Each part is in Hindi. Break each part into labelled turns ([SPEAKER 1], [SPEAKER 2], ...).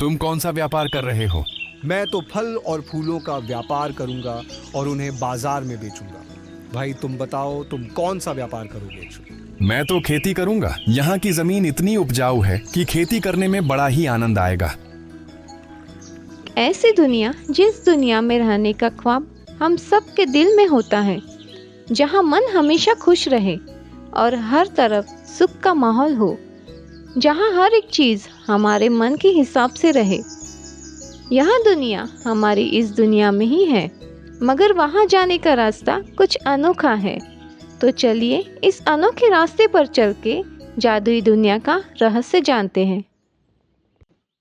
[SPEAKER 1] तुम कौन सा व्यापार कर रहे हो?
[SPEAKER 2] मैं तो फल और फूलों का व्यापार करूंगा और उन्हें बाजार में बेचूंगा। भाई तुम बताओ, तुम कौन सा व्यापार करोगे?
[SPEAKER 1] मैं तो खेती करूंगा। यहाँ की जमीन इतनी उपजाऊ है कि खेती करने में बड़ा ही आनंद आएगा।
[SPEAKER 3] ऐसी दुनिया, जिस दुनिया में रहने का ख्वाब हम सब के दिल में होता है, जहाँ मन हमेशा खुश रहे और हर तरफ सुख का माहौल हो, जहाँ हर एक चीज हमारे मन के हिसाब से रहे। यह दुनिया हमारी इस दुनिया में ही है, मगर वहाँ जाने का रास्ता कुछ अनोखा है। तो चलिए इस अनोखे रास्ते पर चल के जादुई दुनिया का रहस्य जानते हैं।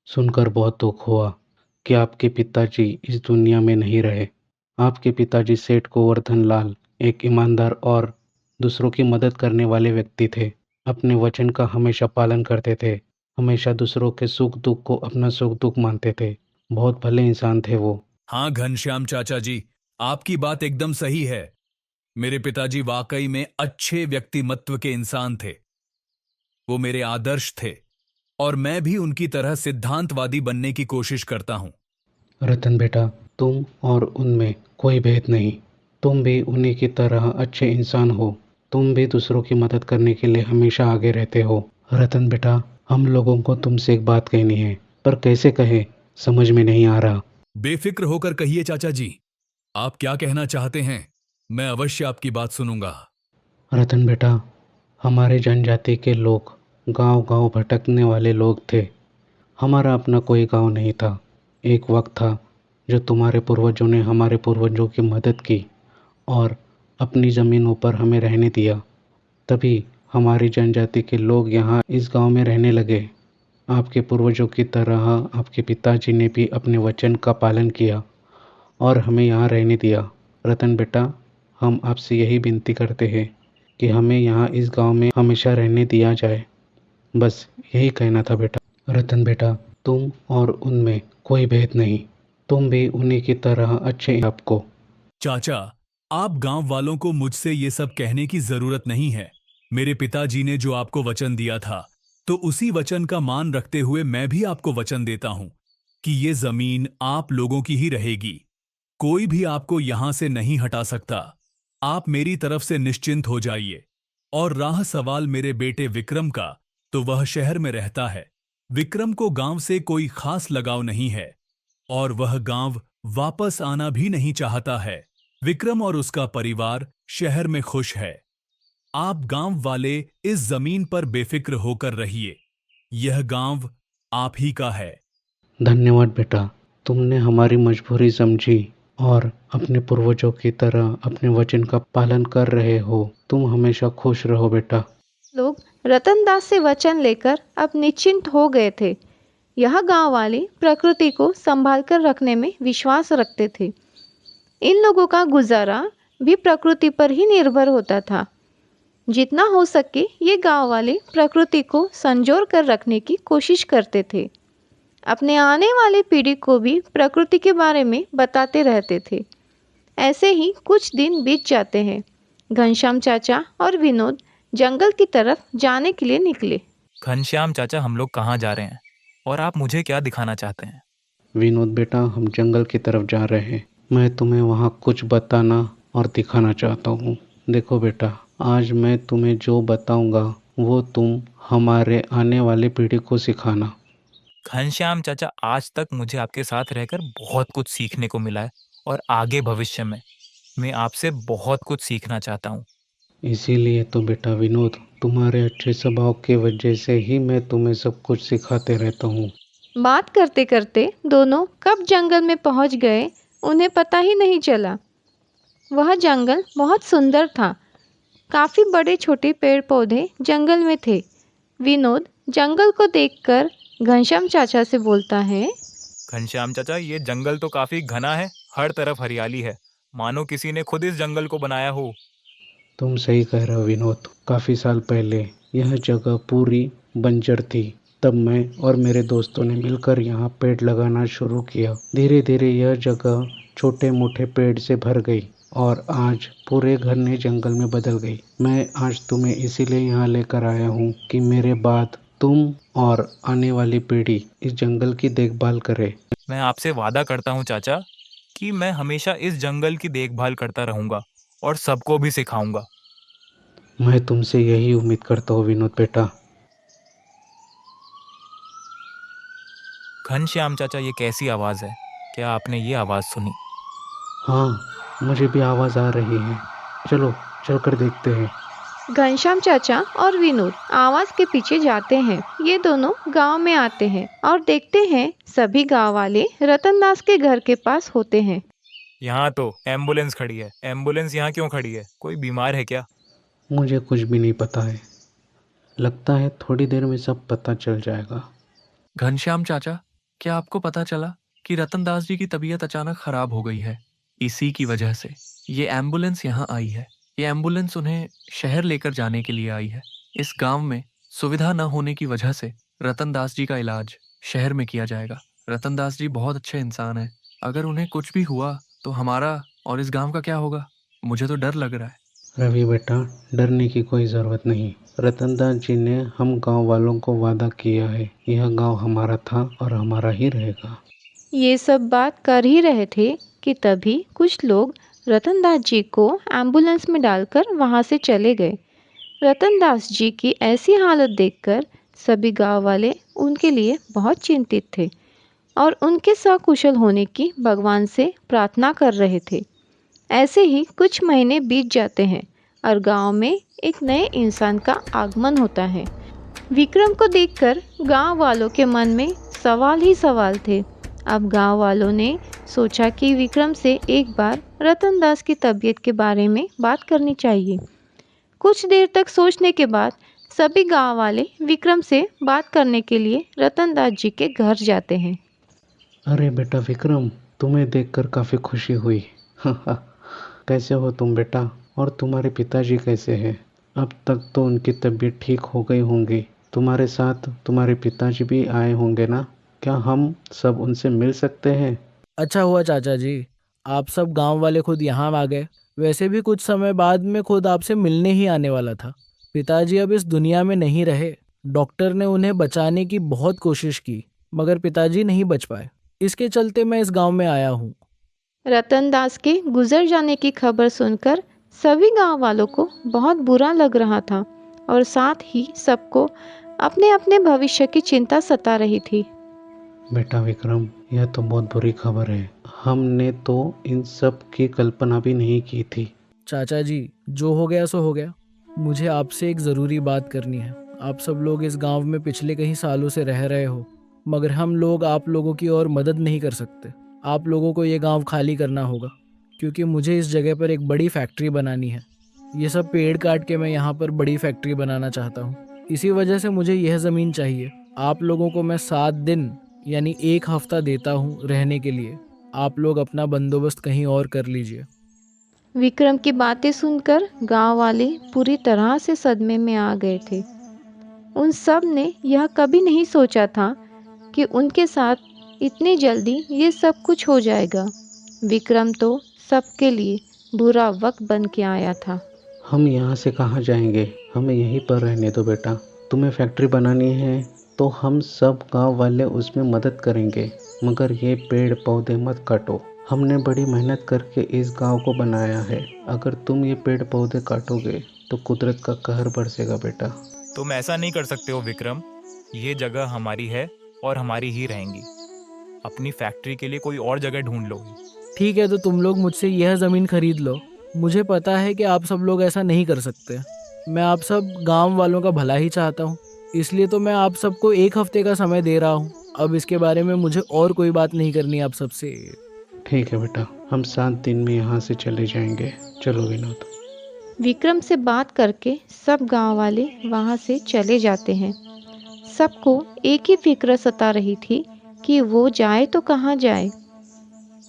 [SPEAKER 4] सुनकर बहुत दुख हुआ कि आपके पिताजी इस दुनिया में नहीं रहे। आपके पिताजी सेठ गोवर्धन लाल एक ईमानदार और दूसरों की मदद करने वाले व्यक्ति थे। अपने वचन का हमेशा पालन करते थे। हमेशा दूसरों के सुख दुख को अपना सुख दुख मानते थे। बहुत भले इंसान थे वो।
[SPEAKER 5] हाँ घनश्याम चाचा जी, आपकी बात एकदम सही है। मेरे पिताजी वाकई में अच्छे व्यक्तिमत्व के इंसान थे। वो मेरे आदर्श थे और मैं भी उनकी तरह सिद्धांतवादी बनने की कोशिश करता हूँ।
[SPEAKER 4] रतन बेटा, तुम और उनमें कोई भेद नहीं। तुम भी उन्हीं की तरह अच्छे इंसान हो। तुम भी दूसरों की मदद करने के लिए हमेशा आगे रहते हो। रतन बेटा, हम लोगों को तुमसे एक बात कहनी है, पर कैसे कहे समझ में नहीं आ रहा।
[SPEAKER 5] बेफिक्र होकर कहिए चाचा जी, आप क्या कहना चाहते हैं? मैं अवश्य आपकी बात सुनूंगा।
[SPEAKER 4] रतन बेटा, हमारे जनजाति के लोग गांव-गांव भटकने वाले लोग थे। हमारा अपना कोई गांव नहीं था। एक वक्त था जो तुम्हारे पूर्वजों ने हमारे पूर्वजों की मदद की और अपनी ज़मीनों पर हमें रहने दिया। तभी हमारी जनजाति के लोग यहाँ इस गांव में रहने लगे। आपके पूर्वजों की तरह आपके पिताजी ने भी अपने वचन का पालन किया और हमें यहाँ रहने दिया। रतन बेटा, हम आपसे यही विनती करते हैं कि हमें यहाँ इस गांव में हमेशा रहने दिया जाए। बस यही कहना था बेटा। रतन बेटा, तुम और उनमें कोई भेद नहीं। तुम भी उन्हीं की तरह अच्छे आपको।
[SPEAKER 5] चाचा, आप गांव वालों को मुझसे ये सब कहने की जरूरत नहीं है। मेरे पिताजी ने जो आपको वचन दिया था, तो उसी वचन का मान रखते हुए मैं भी आपको वचन देता हूं कि ये जमीन आप लोगों की ही रहेगी। कोई भी आपको यहां से नहीं हटा सकता। आप मेरी तरफ से निश्चिंत हो जाइए। और रहा सवाल मेरे बेटे विक्रम का, तो वह शहर में रहता है। विक्रम को गांव से कोई खास लगाव नहीं है और वह गांव वापस आना भी नहीं चाहता है। विक्रम और उसका परिवार शहर में खुश है। आप गांव वाले इस जमीन पर बेफिक्र होकर रहिए। यह गांव आप ही का है।
[SPEAKER 4] धन्यवाद बेटा, तुमने हमारी मजबूरी समझी और अपने पूर्वजों की तरह अपने वचन का पालन कर रहे हो। तुम हमेशा खुश रहो बेटा।
[SPEAKER 3] लोग रतनदास से वचन लेकर अब निश्चिंत हो गए थे। यह गांव वाले प्रकृति को संभाल कर रखने में विश्वास रखते थे। इन लोगों का गुजारा भी प्रकृति पर ही निर्भर होता था। जितना हो सके ये गांव वाले प्रकृति को संजोर कर रखने की कोशिश करते थे। अपने आने वाली पीढ़ी को भी प्रकृति के बारे में बताते रहते थे। ऐसे ही कुछ दिन बीत जाते हैं। घनश्याम चाचा और विनोद जंगल की तरफ जाने के लिए निकले।
[SPEAKER 6] घनश्याम चाचा, हम लोग कहाँ जा रहे हैं और आप मुझे क्या दिखाना चाहते हैं?
[SPEAKER 4] विनोद बेटा, हम जंगल की तरफ जा रहे हैं। मैं तुम्हें वहाँ कुछ बताना और दिखाना चाहता हूँ। देखो बेटा, आज मैं तुम्हें जो बताऊँगा वो तुम हमारे आने वाली पीढ़ी को सिखाना।
[SPEAKER 6] घनश्याम चाचा, आज तक मुझे आपके साथ रहकर बहुत कुछ सीखने को मिला है और आगे भविष्य में मैं आपसे बहुत कुछ सीखना चाहता हूँ।
[SPEAKER 4] इसीलिए तो बेटा विनोद, तुम्हारे अच्छे स्वभाव की वजह से ही मैं तुम्हें सब कुछ सिखाते रहता हूँ।
[SPEAKER 3] बात करते करते दोनों कब जंगल में पहुंच गए उन्हें पता ही नहीं चला। वह जंगल बहुत सुंदर था। काफ़ी बड़े छोटे पेड़ पौधे जंगल में थे। विनोद जंगल को देखकर घनश्याम चाचा से बोलता है।
[SPEAKER 6] घनश्याम चाचा, ये जंगल तो काफी घना है, हर तरफ हरियाली है, मानो किसी ने खुद इस जंगल को बनाया हो।
[SPEAKER 4] तुम सही कह रहे हो विनोद। काफ़ी साल पहले यह जगह पूरी बंजर थी। तब मैं और मेरे दोस्तों ने मिलकर यहाँ पेड़ लगाना शुरू किया। धीरे धीरे यह जगह छोटे मोटे पेड़ से भर गई और आज पूरे घने जंगल में बदल गई। मैं आज तुम्हें इसीलिए यहाँ लेकर आया हूँ कि मेरे बाद तुम और आने वाली पीढ़ी इस जंगल की देखभाल करे।
[SPEAKER 6] मैं आपसे वादा करता हूँ चाचा कि मैं हमेशा इस जंगल की देखभाल करता रहूंगा और सबको भी सिखाऊंगा।
[SPEAKER 4] मैं तुमसे यही उम्मीद करता हूँ विनोद बेटा।
[SPEAKER 6] घनश्याम चाचा, ये कैसी आवाज़ है? क्या आपने ये आवाज़ सुनी?
[SPEAKER 4] हाँ, मुझे भी आवाज़ आ रही है। चलो चलकर देखते हैं।
[SPEAKER 3] घनश्याम चाचा और विनोद आवाज के पीछे जाते हैं। ये दोनों गांव में आते हैं और देखते हैं सभी गांव वाले रतनदास के घर के पास होते हैं।
[SPEAKER 6] यहाँ तो एम्बुलेंस खड़ी है। एम्बुलेंस यहाँ क्यों खड़ी है? कोई बीमार है क्या?
[SPEAKER 4] मुझे कुछ भी नहीं पता है। लगता है थोड़ी देर में सब पता चल जाएगा।
[SPEAKER 7] घनश्याम चाचा, क्या आपको पता चला कि रतनदास जी की तबीयत अचानक खराब हो गई है? इसी की वजह से ये एम्बुलेंस यहाँ आई है। ये एम्बुलेंस उन्हें शहर लेकर जाने के लिए आई है। इस गांव में सुविधा न होने की वजह से रतनदास जी का इलाज शहर में किया जाएगा। रतनदास जी बहुत अच्छे इंसान हैं। अगर उन्हें कुछ भी हुआ तो हमारा और इस गांव का क्या होगा? मुझे तो डर लग रहा है।
[SPEAKER 4] रवि बेटा, डरने की कोई ज़रूरत नहीं। रतनदास जी ने हम गांव वालों को वादा किया है, यह गांव हमारा था और हमारा ही रहेगा।
[SPEAKER 3] ये सब बात कर ही रहे थे कि तभी कुछ लोग रतनदास जी को एम्बुलेंस में डालकर वहां से चले गए। रतनदास जी की ऐसी हालत देखकर सभी गांव वाले उनके लिए बहुत चिंतित थे और उनके सकुशल होने की भगवान से प्रार्थना कर रहे थे। ऐसे ही कुछ महीने बीत जाते हैं और गांव में एक नए इंसान का आगमन होता है। विक्रम को देखकर गांव वालों के मन में सवाल ही सवाल थे। अब गांव वालों ने सोचा कि विक्रम से एक बार रतनदास की तबीयत के बारे में बात करनी चाहिए। कुछ देर तक सोचने के बाद सभी गांव वाले विक्रम से बात करने के लिए रतनदास जी के घर जाते हैं।
[SPEAKER 4] अरे बेटा विक्रम, तुम्हें देखकर काफ़ी खुशी हुई। कैसे हो तुम बेटा? और तुम्हारे पिताजी कैसे हैं? अब तक तो उनकी तबीयत ठीक हो गई होंगी। तुम्हारे साथ तुम्हारे पिताजी भी आए होंगे ना? क्या हम सब उनसे मिल सकते हैं?
[SPEAKER 8] अच्छा हुआ चाचा जी, आप सब गांव वाले खुद यहाँ आ गए। वैसे भी कुछ समय बाद मैं खुद आपसे मिलने ही आने वाला था। पिताजी अब इस दुनिया में नहीं रहे। डॉक्टर ने उन्हें बचाने की बहुत कोशिश की, मगर पिताजी नहीं बच पाए। इसके चलते मैं इस गांव में आया हूँ।
[SPEAKER 3] रतनदास के गुजर जाने की खबर सुनकर सभी गांव वालों को बहुत बुरा लग रहा था और साथ ही सबको अपने अपने भविष्य की चिंता सता रही थी।
[SPEAKER 4] बेटा विक्रम, यह तो बहुत बुरी खबर है। हमने तो इन सब की कल्पना भी नहीं की थी।
[SPEAKER 8] चाचा जी, जो हो गया सो हो गया। मुझे आपसे एक ज़रूरी बात करनी है। आप सब लोग इस गांव में पिछले कई सालों से रह रहे हो, मगर हम लोग आप लोगों की और मदद नहीं कर सकते। आप लोगों को ये गांव खाली करना होगा, क्योंकि मुझे इस जगह पर एक बड़ी फैक्ट्री बनानी है। ये सब पेड़ काट के मैं यहाँ पर बड़ी फैक्ट्री बनाना चाहता हूँ। इसी वजह से मुझे यह ज़मीन चाहिए। आप लोगों को मैं 7 दिन यानी 1 हफ्ता देता हूँ रहने के लिए। आप लोग अपना बंदोबस्त कहीं और कर लीजिए।
[SPEAKER 3] विक्रम की बातें सुनकर गांव वाले पूरी तरह से सदमे में आ गए थे। उन सब ने यह कभी नहीं सोचा था कि उनके साथ इतनी जल्दी ये सब कुछ हो जाएगा। विक्रम तो सबके लिए बुरा वक्त बन के आया था।
[SPEAKER 4] हम यहाँ से कहाँ जाएंगे? हमें यहीं पर रहने दो बेटा। तुम्हें फैक्ट्री बनानी है तो हम सब गांव वाले उसमें मदद करेंगे, मगर ये पेड़ पौधे मत काटो। हमने बड़ी मेहनत करके इस गांव को बनाया है। अगर तुम ये पेड़ पौधे काटोगे तो कुदरत का कहर बरसेगा बेटा।
[SPEAKER 6] तुम ऐसा नहीं कर सकते हो विक्रम। ये जगह हमारी है और हमारी ही रहेंगी। अपनी फैक्ट्री के लिए कोई और जगह ढूंढ लो।
[SPEAKER 8] ठीक है, तो तुम लोग मुझसे यह ज़मीन खरीद लो। मुझे पता है कि आप सब लोग ऐसा नहीं कर सकते। मैं आप सब गांव वालों का भला ही चाहता हूँ, इसलिए तो मैं आप सबको 1 हफ्ते का समय दे रहा हूँ। अब इसके बारे में मुझे और कोई बात नहीं करनी आप सबसे।
[SPEAKER 4] ठीक है बेटा, हम 7 दिन में यहाँ से चले जाएंगे। चलो विनोद।
[SPEAKER 3] विक्रम से बात करके सब गांव वाले वहां से चले जाते हैं। सबको एक ही फिक्र सता रही थी कि वो जाए तो कहाँ जाए।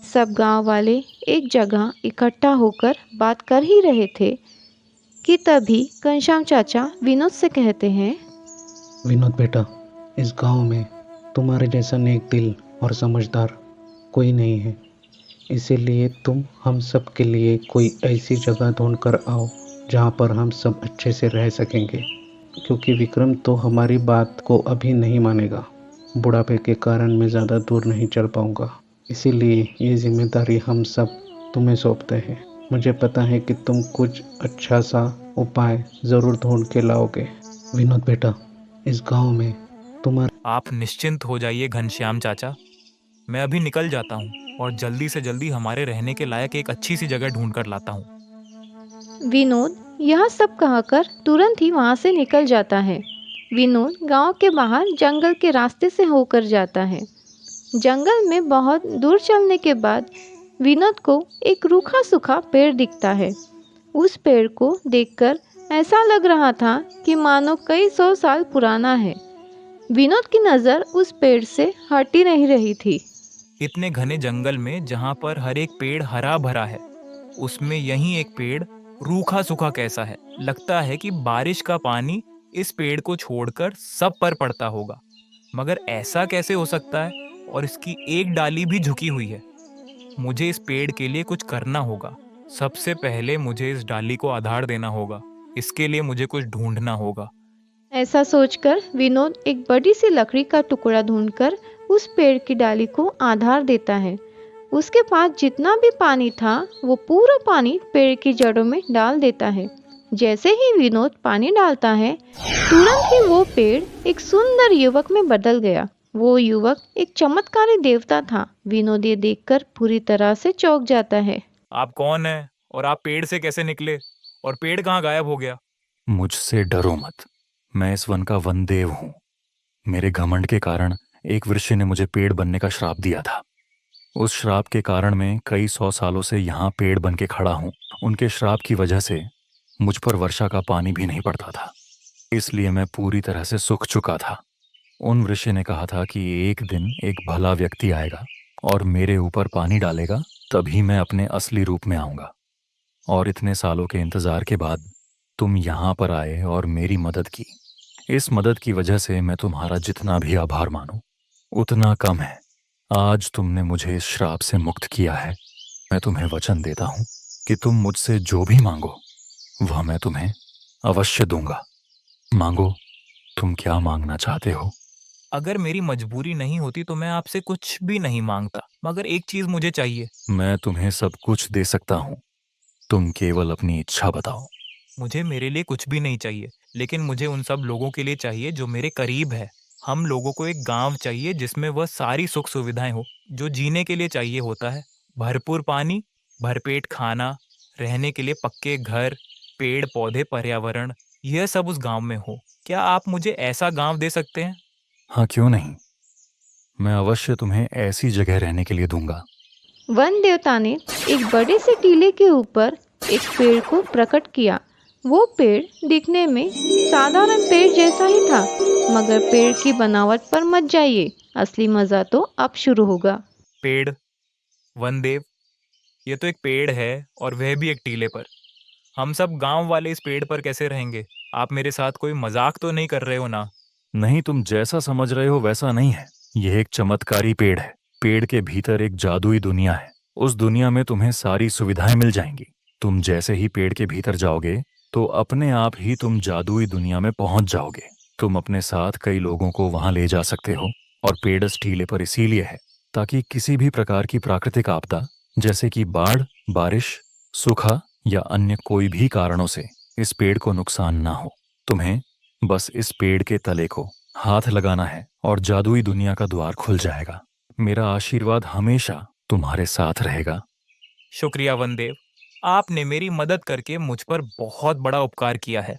[SPEAKER 3] सब गांव वाले एक जगह इकट्ठा होकर बात कर ही रहे थे कि तभी घनश्याम चाचा विनोद से कहते हैं,
[SPEAKER 4] विनोद बेटा, इस गांव में तुम्हारे जैसा नेक दिल और समझदार कोई नहीं है। इसीलिए तुम हम सब के लिए कोई ऐसी जगह ढूंढ कर आओ जहाँ पर हम सब अच्छे से रह सकेंगे। क्योंकि विक्रम तो हमारी बात को अभी नहीं मानेगा। बुढ़ापे के कारण मैं ज़्यादा दूर नहीं चल पाऊँगा, इसीलिए ये जिम्मेदारी हम सब तुम्हें सौंपते हैं। मुझे पता है कि तुम कुछ अच्छा सा उपाय ज़रूर ढूंढ के लाओगे। विनोद बेटा, इस गांव में तुम्हारा
[SPEAKER 6] आप निश्चिंत हो जाइए घनश्याम चाचा, मैं अभी निकल जाता हूँ और जल्दी से जल्दी हमारे रहने के लायक एक अच्छी सी जगह ढूंढ कर लाता हूँ।
[SPEAKER 3] विनोद यह सब कहकर तुरंत ही वहाँ से निकल जाता है। विनोद गांव के बाहर जंगल के रास्ते से होकर जाता है। जंगल में बहुत दूर चलने के बाद विनोद को एक रूखा सूखा पेड़ दिखता है। उस पेड़ को देखकर ऐसा लग रहा था कि मानो कई 100 साल पुराना है। विनोद की नज़र उस पेड़ से हट ही नहीं रही थी।
[SPEAKER 6] इतने घने जंगल में जहाँ पर हर एक पेड़ हरा भरा है, उसमें यही एक पेड़ रूखा सूखा कैसा है। लगता है कि बारिश का पानी इस पेड़ को छोड़कर सब पर पड़ता होगा, मगर ऐसा कैसे हो सकता है? और इसकी एक डाली भी झुकी हुई है। मुझे इस पेड़ के लिए कुछ करना होगा। सबसे पहले मुझे इस डाली को आधार देना होगा। इसके लिए मुझे कुछ ढूंढना होगा।
[SPEAKER 3] ऐसा सोचकर विनोद एक बड़ी सी लकड़ी का टुकड़ा ढूंढकर उस पेड़ की डाली को आधार देता है। उसके पास जितना भी पानी था वो पूरा पानी पेड़ की जड़ों में डाल देता है। जैसे ही विनोद पानी डालता है, तुरंत ही वो पेड़ एक सुंदर युवक में बदल गया। वो युवक एक चमत्कारी देवता था। विनोद ये देखकर पूरी तरह से चौंक जाता है।
[SPEAKER 6] आप कौन हैं और आप पेड़ से कैसे निकले और पेड़ कहाँ गायब हो गया?
[SPEAKER 5] मुझसे डरो मत, मैं इस वन का वनदेव हूँ। मेरे घमंड के कारण एक वृक्ष ने मुझे पेड़ बनने का श्राप दिया था। उस श्राप के कारण मैं कई 100 सालों से यहाँ पेड़ बन के खड़ा हूँ। उनके श्राप की वजह से मुझ पर वर्षा का पानी भी नहीं पड़ता था, इसलिए मैं पूरी तरह से सूख चुका था। उन वृक्ष ने कहा था कि एक दिन एक भला व्यक्ति आएगा और मेरे ऊपर पानी डालेगा, तभी मैं अपने असली रूप में आऊँगा। और इतने सालों के इंतज़ार के बाद तुम यहाँ पर आए और मेरी मदद की। इस मदद की वजह से मैं तुम्हारा जितना भी आभार मानूं उतना कम है। आज तुमने मुझे इस श्राप से मुक्त किया है। मैं तुम्हें वचन देता हूँ कि तुम मुझसे जो भी मांगो वह मैं तुम्हें अवश्य दूंगा। मांगो, तुम क्या मांगना चाहते हो?
[SPEAKER 6] अगर मेरी मजबूरी नहीं होती तो मैं आपसे कुछ भी नहीं मांगता, मगर एक चीज मुझे चाहिए।
[SPEAKER 5] मैं तुम्हें सब कुछ दे सकता हूँ, तुम केवल अपनी इच्छा बताओ।
[SPEAKER 6] मुझे मेरे लिए कुछ भी नहीं चाहिए, लेकिन मुझे उन सब लोगों के लिए चाहिए जो मेरे करीब है। हम लोगों को एक गांव चाहिए जिसमें वह सारी सुख सुविधाएं हो जो जीने के लिए चाहिए होता है। भरपूर पानी, भरपेट खाना, रहने के लिए पक्के घर, पेड़ पौधे, पर्यावरण, यह सब उस गांव में हो। क्या आप मुझे ऐसा गांव दे सकते हैं?
[SPEAKER 5] हाँ, क्यों नहीं, मैं अवश्य तुम्हें ऐसी जगह रहने के लिए दूंगा।
[SPEAKER 3] वन देवता ने एक बड़े से टीले के ऊपर एक पेड़ को प्रकट किया। वो पेड़ दिखने में साधारण पेड़ जैसा ही था, मगर पेड़ की बनावट पर मत जाइए, असली मजा तो अब शुरू होगा।
[SPEAKER 6] पेड़, वनदेव, ये तो एक पेड़ है और वह भी एक टीले पर। हम सब गांव वाले इस पेड़ पर कैसे रहेंगे? आप मेरे साथ कोई मजाक तो नहीं कर रहे हो ना?
[SPEAKER 5] नहीं, तुम जैसा समझ रहे हो वैसा नहीं है। यह एक चमत्कारी पेड़ है। पेड़ के भीतर एक जादुई दुनिया है। उस दुनिया में तुम्हें सारी सुविधाएं मिल जाएंगी। तुम जैसे ही पेड़ के भीतर जाओगे तो अपने आप ही तुम जादुई दुनिया में पहुंच जाओगे। तुम अपने साथ कई लोगों को वहां ले जा सकते हो। और पेड़ इस टीले पर इसीलिए है ताकि किसी भी प्रकार की प्राकृतिक आपदा जैसे कि बाढ़, बारिश, सूखा या अन्य कोई भी कारणों से इस पेड़ को नुकसान ना हो। तुम्हें बस इस पेड़ के तले को हाथ लगाना है और जादुई दुनिया का द्वार खुल जाएगा। मेरा आशीर्वाद हमेशा तुम्हारे साथ रहेगा।
[SPEAKER 6] शुक्रिया वनदेव, आपने मेरी मदद करके मुझ पर बहुत बड़ा उपकार किया है।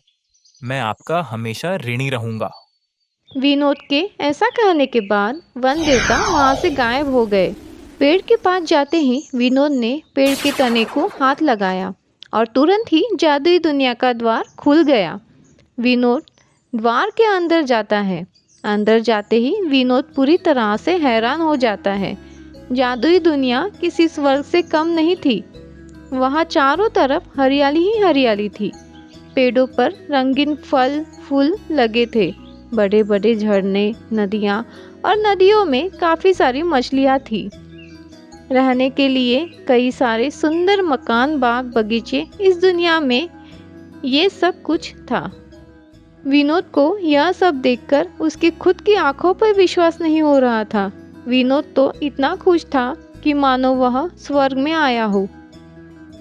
[SPEAKER 6] मैं आपका हमेशा ऋणी रहूंगा।
[SPEAKER 3] विनोद के ऐसा कहने के बाद वन देवता वहाँ से गायब हो गए। पेड़ के पास जाते ही विनोद ने पेड़ के तने को हाथ लगाया और तुरंत ही जादुई दुनिया का द्वार खुल गया। विनोद द्वार के अंदर जाता है। अंदर जाते ही विनोद पूरी तरह से हैरान हो जाता है। जादुई दुनिया किसी स्वर्ग से कम नहीं थी। वहाँ चारों तरफ हरियाली ही हरियाली थी। पेड़ों पर रंगीन फल फूल लगे थे। बड़े बड़े झरने, नदियाँ और नदियों में काफ़ी सारी मछलियाँ थी। रहने के लिए कई सारे सुंदर मकान, बाग, बगीचे, इस दुनिया में ये सब कुछ था। विनोद को यह सब देखकर उसकी खुद की आंखों पर विश्वास नहीं हो रहा था। विनोद तो इतना खुश था कि मानो वह स्वर्ग में आया हो।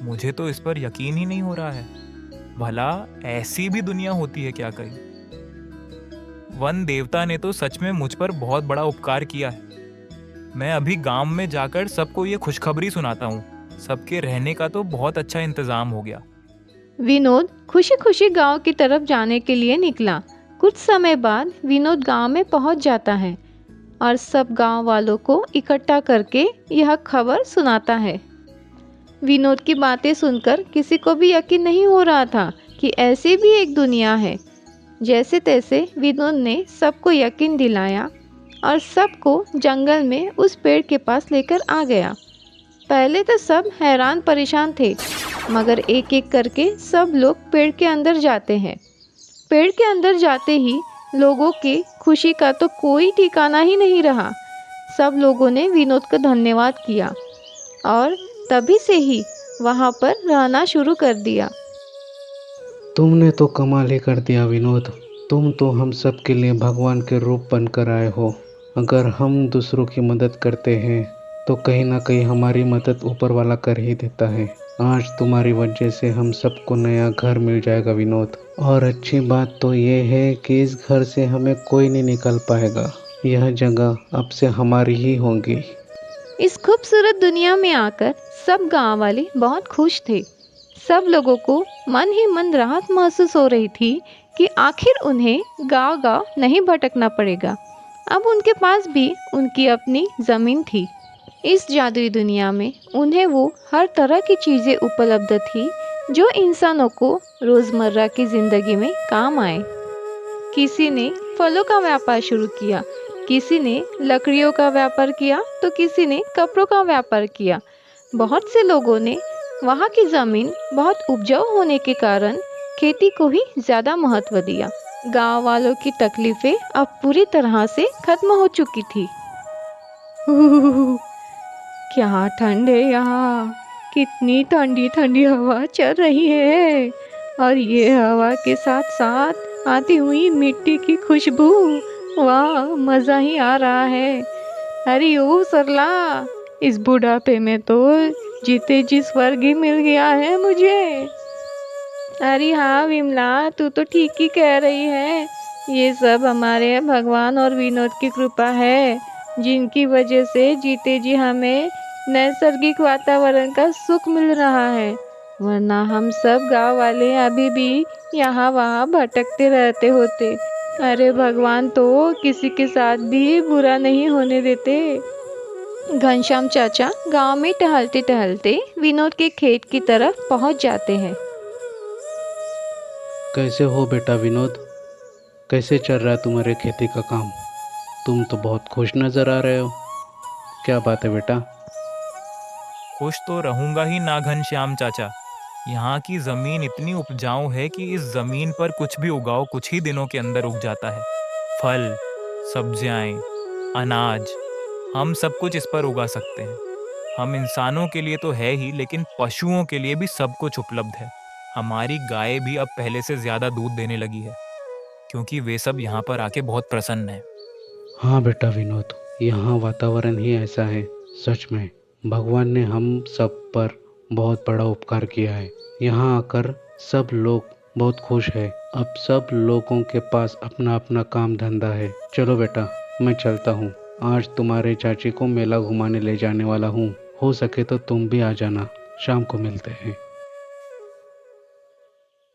[SPEAKER 6] मुझे तो इस पर यकीन ही नहीं हो रहा है। भला ऐसी भी दुनिया होती है क्या कहीं? वन देवता ने तो सच में मुझ पर बहुत बड़ा उपकार किया है। मैं अभी गांव में जाकर सबको ये खुशखबरी सुनाता हूँ। सबके रहने का तो बहुत अच्छा इंतजाम हो गया।
[SPEAKER 3] विनोद खुशी खुशी गांव की तरफ जाने के लिए निकला। कुछ समय बाद विनोद गांव में पहुंच जाता है और सब गांव वालों को इकट्ठा करके यह खबर सुनाता है। विनोद की बातें सुनकर किसी को भी यकीन नहीं हो रहा था कि ऐसी भी एक दुनिया है। जैसे तैसे विनोद ने सबको यकीन दिलाया और सबको जंगल में उस पेड़ के पास लेकर आ गया। पहले तो सब हैरान परेशान थे, मगर एक एक करके सब लोग पेड़ के अंदर जाते हैं। पेड़ के अंदर जाते ही लोगों की खुशी का तो कोई ठिकाना ही नहीं रहा। सब लोगों ने विनोद को धन्यवाद किया और तभी से ही वहाँ पर रहना शुरू कर दिया।
[SPEAKER 4] तुमने तो कमाल ही कर दिया विनोद। तुम तो हम सब के लिए भगवान के रूप बनकर आए हो। अगर हम दूसरों की मदद करते हैं तो कहीं ना कहीं हमारी मदद ऊपर वाला कर ही देता है। आज तुम्हारी वजह से हम सबको नया घर मिल जाएगा विनोद। और अच्छी बात तो ये है कि इस घर से हमें कोई नहीं निकल पाएगा। यह जगह अब से हमारी ही होगी।
[SPEAKER 3] इस खूबसूरत दुनिया में आकर सब गांव वाले बहुत खुश थे। सब लोगों को मन ही मन राहत महसूस हो रही थी कि आखिर उन्हें गांव-गांव नहीं भटकना पड़ेगा। अब उनके पास भी उनकी अपनी ज़मीन थी। इस जादुई दुनिया में उन्हें वो हर तरह की चीज़ें उपलब्ध थी जो इंसानों को रोज़मर्रा की ज़िंदगी में काम आए। किसी ने फलों का व्यापार शुरू किया, किसी ने लकड़ियों का व्यापार किया तो किसी ने कपड़ों का व्यापार किया। बहुत से लोगों ने वहाँ की ज़मीन बहुत उपजाऊ होने के कारण खेती को ही ज़्यादा महत्व दिया। गांव वालों की तकलीफ़ें अब पूरी तरह से खत्म हो चुकी थी। क्या ठंड है यहाँ, कितनी ठंडी ठंडी हवा चल रही है और ये हवा के साथ साथ आती हुई मिट्टी की खुशबू, वाह मज़ा ही आ रहा है। अरे ओ सरला, इस बुढ़ापे में तो जीते जी स्वर्ग ही मिल गया है मुझे। अरे हाँ विमला, तू तो ठीक ही कह रही है। ये सब हमारे भगवान और विनोद की कृपा है, जिनकी वजह से जीते जी हमें नैसर्गिक वातावरण का सुख मिल रहा है। वरना हम सब गांव वाले अभी भी यहाँ वहाँ भटकते रहते होते। अरे भगवान तो किसी के साथ भी बुरा नहीं होने देते। घनश्याम चाचा गांव में टहलते टहलते विनोद के खेत की तरफ पहुंच जाते हैं।
[SPEAKER 4] कैसे हो बेटा विनोद? कैसे चल रहा है तुम्हारे खेती का काम? तुम तो बहुत खुश नज़र आ रहे हो। क्या बात है बेटा?
[SPEAKER 6] खुश तो रहूंगा ही ना घनश्याम चाचा। यहाँ की जमीन इतनी उपजाऊ है कि इस जमीन पर कुछ भी उगाओ कुछ ही दिनों के अंदर उग जाता है। फल, सब्जियाँ, अनाज, हम सब कुछ इस पर उगा सकते हैं। हम इंसानों के लिए तो है ही, लेकिन पशुओं के लिए भी सब कुछ उपलब्ध है। हमारी गाय भी अब पहले से ज़्यादा दूध देने लगी है, क्योंकि वे सब यहाँ पर आके बहुत प्रसन्न हैं।
[SPEAKER 4] हाँ बेटा विनोद, यहाँ वातावरण ही ऐसा है। सच में भगवान ने हम सब पर बहुत बड़ा उपकार किया है। यहाँ आकर सब लोग बहुत खुश है। अब सब लोगों के पास अपना अपना काम धंधा है। चलो बेटा, मैं चलता हूँ। आज तुम्हारे चाची को मेला घुमाने ले जाने वाला हूँ। हो सके तो तुम भी आ जाना। शाम को मिलते हैं।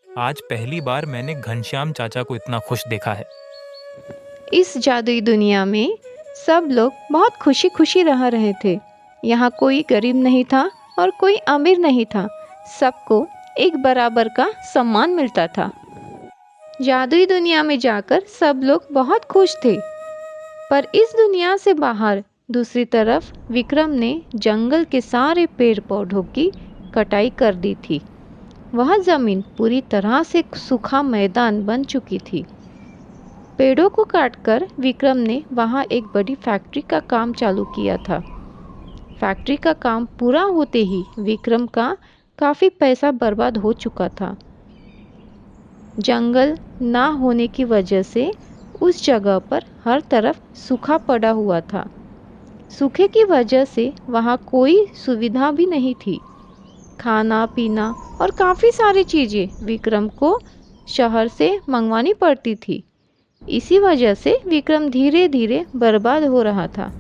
[SPEAKER 6] आज पहली बार मैंने घनश्याम चाचा को इतना खुश देखा है।
[SPEAKER 3] इस जादुई दुनिया में सब लोग बहुत खुशी खुशी रह रहे थे। यहाँ कोई गरीब नहीं था और कोई अमीर नहीं था। सबको एक बराबर का सम्मान मिलता था। जादुई दुनिया में जाकर सब लोग बहुत खुश थे। पर इस दुनिया से बाहर दूसरी तरफ विक्रम ने जंगल के सारे पेड़ पौधों की कटाई कर दी थी। वह जमीन पूरी तरह से सूखा मैदान बन चुकी थी। पेड़ों को काटकर विक्रम ने वहाँ एक बड़ी फैक्ट्री का काम चालू किया था। फैक्ट्री का काम पूरा होते ही विक्रम का काफ़ी पैसा बर्बाद हो चुका था। जंगल ना होने की वजह से उस जगह पर हर तरफ सूखा पड़ा हुआ था। सूखे की वजह से वहाँ कोई सुविधा भी नहीं थी। खाना पीना और काफ़ी सारी चीज़ें विक्रम को शहर से मंगवानी पड़ती थी। इसी वजह से विक्रम धीरे धीरे बर्बाद हो रहा था।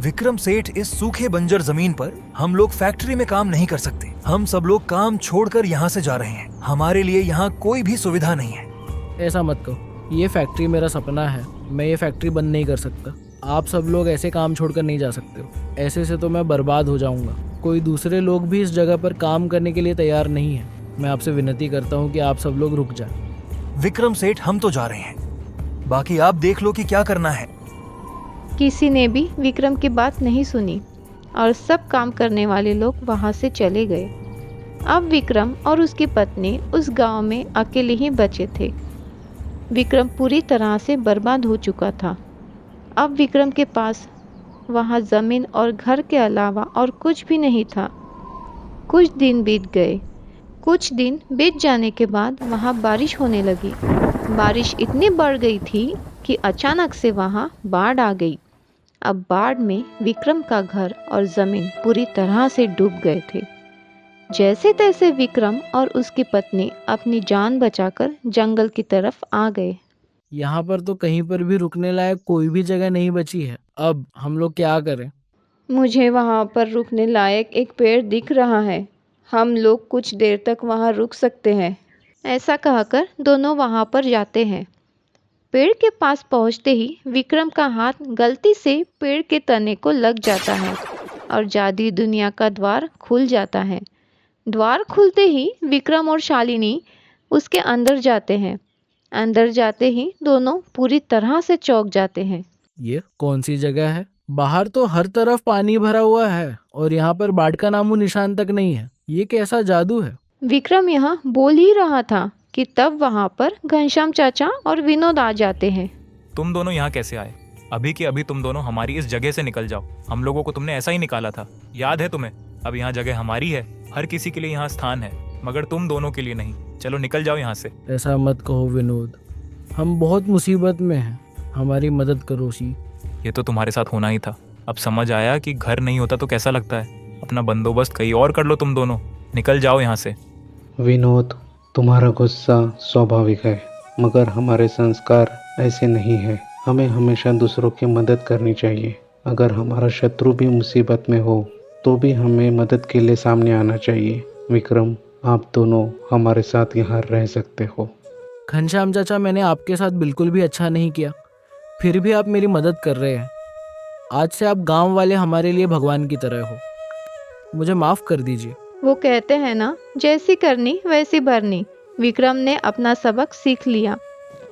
[SPEAKER 9] विक्रम सेठ, इस सूखे बंजर जमीन पर हम लोग फैक्ट्री में काम नहीं कर सकते। हम सब लोग काम छोड़कर यहाँ से जा रहे हैं। हमारे लिए यहाँ कोई भी सुविधा नहीं है।
[SPEAKER 8] ऐसा मत कहो, ये फैक्ट्री मेरा सपना है। मैं ये फैक्ट्री बंद नहीं कर सकता। आप सब लोग ऐसे काम छोड़कर नहीं जा सकते हो। ऐसे से तो मैं बर्बाद हो जाऊंगा। कोई दूसरे लोग भी इस जगह पर काम करने के लिए तैयार नहीं है। मैं आपसे विनती करता हूँ कि आप सब लोग रुक जाएं।
[SPEAKER 9] विक्रम सेठ, हम तो जा रहे हैं, बाकी आप देख लो कि क्या करना है।
[SPEAKER 3] किसी ने भी विक्रम की बात नहीं सुनी और सब काम करने वाले लोग वहाँ से चले गए। अब विक्रम और उसकी पत्नी उस गांव में अकेले ही बचे थे। विक्रम पूरी तरह से बर्बाद हो चुका था। अब विक्रम के पास वहाँ ज़मीन और घर के अलावा और कुछ भी नहीं था। कुछ दिन बीत गए। कुछ दिन बीत जाने के बाद वहाँ बारिश होने लगी। बारिश इतनी बढ़ गई थी कि अचानक से वहाँ बाढ़ आ गई। अब बाढ़ में विक्रम का घर और ज़मीन पूरी तरह से डूब गए थे। जैसे तैसे विक्रम और उसकी पत्नी अपनी जान बचाकर जंगल की तरफ आ गए।
[SPEAKER 8] यहाँ पर तो कहीं पर भी रुकने लायक कोई भी जगह नहीं बची है। अब हम लोग क्या करें?
[SPEAKER 3] मुझे वहाँ पर रुकने लायक एक पेड़ दिख रहा है। हम लोग कुछ देर तक वहाँ रुक सकते हैं। ऐसा कहकर दोनों वहाँ पर जाते हैं। पेड़ के पास पहुँचते ही विक्रम का हाथ गलती से पेड़ के तने को लग जाता है और जादुई दुनिया का द्वार खुल जाता है। द्वार खुलते ही विक्रम और शालिनी उसके अंदर जाते हैं। अंदर जाते ही दोनों पूरी तरह से चौंक जाते हैं।
[SPEAKER 8] ये कौन सी जगह है? बाहर तो हर तरफ पानी भरा हुआ है और यहाँ पर बाढ़ का नामो निशान तक नहीं है। ये कैसा जादू है?
[SPEAKER 3] विक्रम यहाँ बोल ही रहा था कि तब वहाँ पर घनश्याम चाचा और विनोद आ जाते हैं।
[SPEAKER 6] तुम दोनों यहाँ कैसे आए? अभी के अभी तुम दोनों हमारी इस जगह से निकल जाओ। हम लोगों को तुमने ऐसा ही निकाला था, याद है तुम्हें? अब यहाँ जगह हमारी है। हर किसी के लिए यहाँ स्थान है, मगर तुम दोनों के लिए नहीं। चलो निकल जाओ यहाँ से।
[SPEAKER 8] ऐसा मत कहो विनोद, हम बहुत मुसीबत में हैं। हमारी मदद करो सी।
[SPEAKER 6] ये तो तुम्हारे साथ होना ही था। अब समझ आया कि घर नहीं होता तो कैसा लगता है। अपना बंदोबस्त कहीं और कर लो। तुम दोनों निकल जाओ यहाँ से।
[SPEAKER 4] विनोद, तुम्हारा गुस्सा स्वाभाविक है, मगर हमारे संस्कार ऐसे नहीं है। हमें हमेशा दूसरों की मदद करनी चाहिए। अगर हमारा शत्रु भी मुसीबत में हो तो भी हमें मदद के लिए सामने आना चाहिए। विक्रम, आप दोनों हमारे साथ यहाँ रह सकते हो।
[SPEAKER 8] घनश्याम चाचा, मैंने आपके साथ बिल्कुल भी अच्छा नहीं किया, फिर भी आप मेरी मदद कर रहे हैं। आज से आप गांव वाले हमारे लिए भगवान की तरह हो। मुझे माफ़ कर दीजिए।
[SPEAKER 3] वो कहते हैं ना, जैसी करनी वैसी भरनी। विक्रम ने अपना सबक सीख लिया।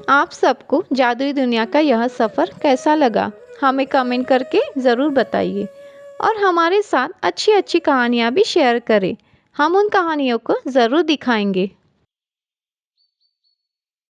[SPEAKER 3] आप सबको जादुई दुनिया का यह सफ़र कैसा लगा, हमें कमेंट करके ज़रूर बताइए और हमारे साथ अच्छी अच्छी कहानियाँ भी शेयर करें। हम उन कहानियों को ज़रूर दिखाएंगे।